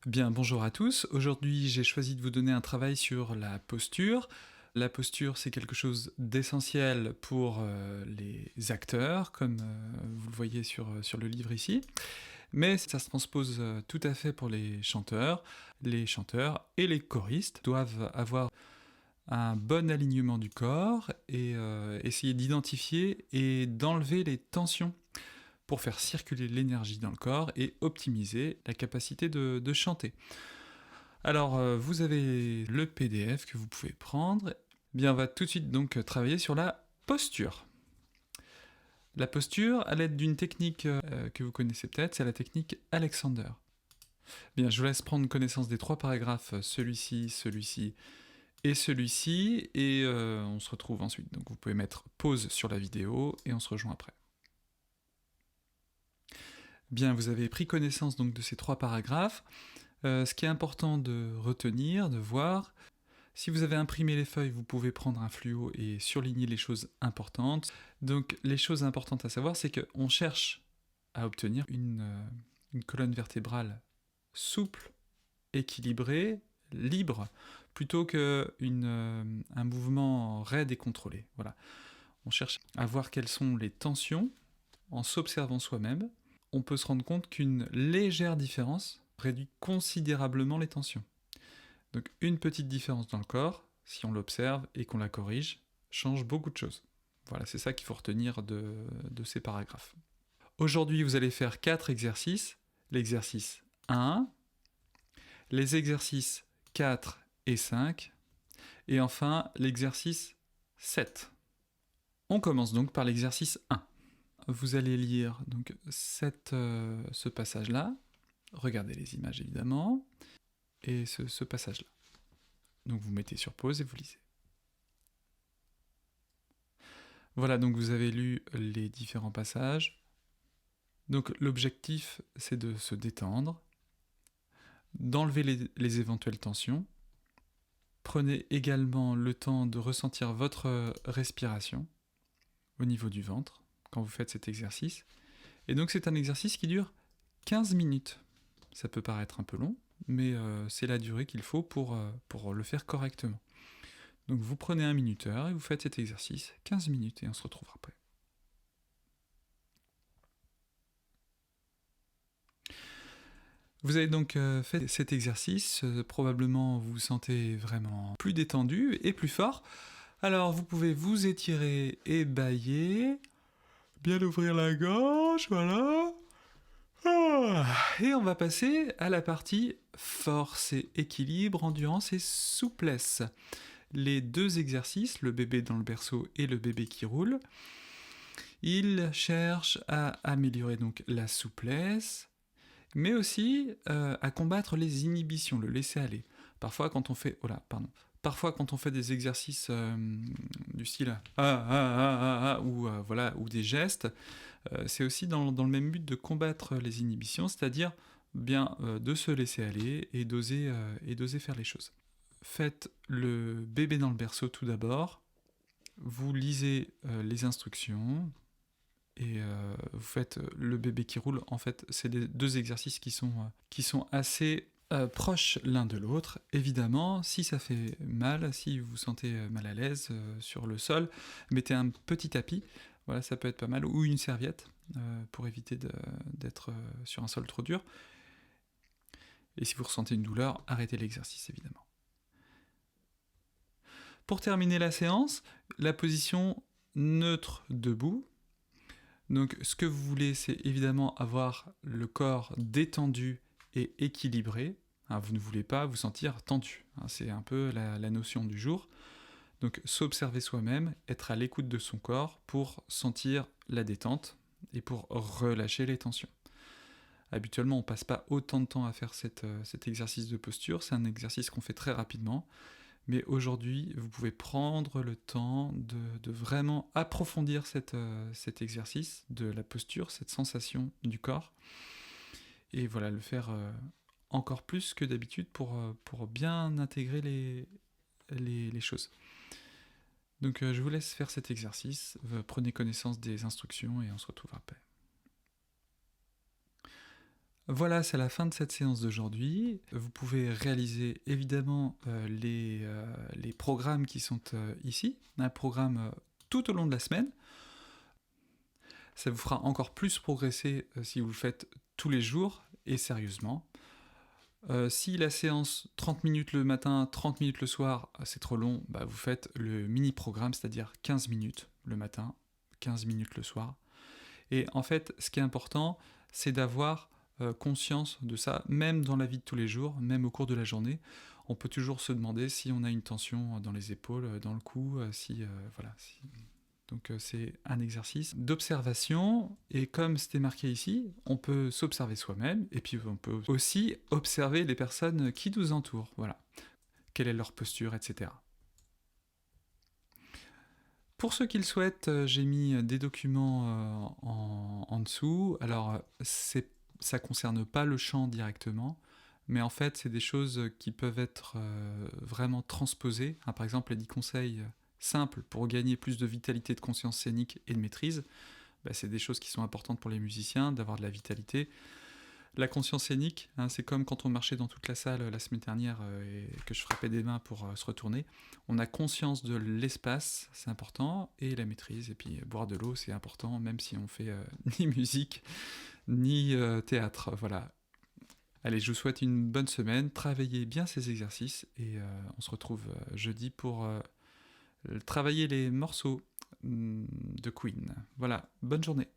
Bien, bonjour à tous. Aujourd'hui, j'ai choisi de vous donner un travail sur la posture. La posture, c'est quelque chose d'essentiel pour les acteurs, comme vous le voyez sur le livre ici. Mais ça se transpose tout à fait pour les chanteurs. Les chanteurs et les choristes doivent avoir un bon alignement du corps et essayer d'identifier et d'enlever les tensions pour faire circuler l'énergie dans le corps et optimiser la capacité de chanter. Alors, vous avez le PDF que vous pouvez prendre. Bien, on va tout de suite donc travailler sur la posture. La posture, à l'aide d'une technique que vous connaissez peut-être, c'est la technique Alexander. Bien, je vous laisse prendre connaissance des trois paragraphes, celui-ci, celui-ci et celui-ci, et on se retrouve ensuite. Donc vous pouvez mettre pause sur la vidéo et on se rejoint après. Bien, vous avez pris connaissance donc de ces trois paragraphes. Ce qui est important de retenir, de voir, si vous avez imprimé les feuilles, vous pouvez prendre un fluo et surligner les choses importantes. Donc les choses importantes à savoir, c'est qu'on cherche à obtenir une colonne vertébrale souple, équilibrée, libre, plutôt qu'un mouvement raide et contrôlé. Voilà. On cherche à voir quelles sont les tensions en s'observant soi-même. On peut se rendre compte qu'une légère différence réduit considérablement les tensions. Donc une petite différence dans le corps, si on l'observe et qu'on la corrige, change beaucoup de choses. Voilà, c'est ça qu'il faut retenir de ces paragraphes. Aujourd'hui, vous allez faire 4 exercices. L'exercice 1, les exercices 4 et 5, et enfin l'exercice 7. On commence donc par l'exercice 1. Vous allez lire donc ce passage-là, regardez les images évidemment, et ce passage-là. Donc vous mettez sur pause et vous lisez. Voilà, donc vous avez lu les différents passages. Donc l'objectif, c'est de se détendre, d'enlever les éventuelles tensions. Prenez également le temps de ressentir votre respiration au niveau du ventre quand vous faites cet exercice. Et donc c'est un exercice qui dure 15 minutes. Ça peut paraître un peu long, mais c'est la durée qu'il faut pour le faire correctement. Donc vous prenez un minuteur et vous faites cet exercice 15 minutes et on se retrouvera après. Vous avez donc fait cet exercice, probablement vous vous sentez vraiment plus détendu et plus fort. Alors vous pouvez vous étirer et bâiller, bien ouvrir la gorge, voilà. Et on va passer à la partie force et équilibre, endurance et souplesse. Les deux exercices, le bébé dans le berceau et le bébé qui roule, ils cherchent à améliorer donc la souplesse, mais aussi à combattre les inhibitions, le laisser aller. Parfois quand on fait, parfois quand on fait des exercices du style ou des gestes, c'est aussi dans le même but de combattre les inhibitions, c'est-à-dire bien de se laisser aller et d'oser faire les choses. Faites le bébé dans le berceau tout d'abord, vous lisez les instructions, et vous faites le bébé qui roule. En fait, c'est deux exercices qui sont assez proches l'un de l'autre. Évidemment, si ça fait mal, si vous vous sentez mal à l'aise sur le sol, mettez un petit tapis, voilà, ça peut être pas mal, ou une serviette, pour éviter d'être sur un sol trop dur. Et si vous ressentez une douleur, arrêtez l'exercice, évidemment. Pour terminer la séance, la position neutre debout. Donc ce que vous voulez, c'est évidemment avoir le corps détendu et équilibré. Vous ne voulez pas vous sentir tendu. C'est un peu la notion du jour. Donc s'observer soi-même, être à l'écoute de son corps pour sentir la détente et pour relâcher les tensions. Habituellement, on ne passe pas autant de temps à faire cet exercice de posture. C'est un exercice qu'on fait très rapidement. Mais aujourd'hui, vous pouvez prendre le temps de vraiment approfondir cet exercice de la posture, cette sensation du corps, et voilà, le faire encore plus que d'habitude pour bien intégrer les choses. Donc je vous laisse faire cet exercice, prenez connaissance des instructions et on se retrouve après. Voilà, c'est la fin de cette séance d'aujourd'hui. Vous pouvez réaliser évidemment les programmes qui sont ici, un programme tout au long de la semaine. Ça vous fera encore plus progresser si vous le faites tous les jours et sérieusement. Si la séance 30 minutes le matin, 30 minutes le soir, c'est trop long, bah vous faites le mini-programme, c'est-à-dire 15 minutes le matin, 15 minutes le soir. Et en fait, ce qui est important, c'est d'avoir conscience de ça, même dans la vie de tous les jours, même au cours de la journée. On peut toujours se demander si on a une tension dans les épaules, dans le cou, voilà. Donc c'est un exercice d'observation, et comme c'était marqué ici, on peut s'observer soi-même, et puis on peut aussi observer les personnes qui nous entourent, voilà. Quelle est leur posture, etc. Pour ceux qui le souhaitent, j'ai mis des documents en dessous. Alors, ça ne concerne pas le chant directement, mais en fait, c'est des choses qui peuvent être vraiment transposées. Hein, par exemple, les 10 conseils simples pour gagner plus de vitalité, de conscience scénique et de maîtrise. Bah, c'est des choses qui sont importantes pour les musiciens, d'avoir de la vitalité. La conscience scénique, hein, c'est comme quand on marchait dans toute la salle la semaine dernière et que je frappais des mains pour se retourner. On a conscience de l'espace, c'est important, et la maîtrise. Et puis boire de l'eau, c'est important, même si on fait ni musique, ni théâtre. Voilà. Allez, je vous souhaite une bonne semaine, travaillez bien ces exercices, et on se retrouve jeudi pour travailler les morceaux de Queen. Voilà, bonne journée.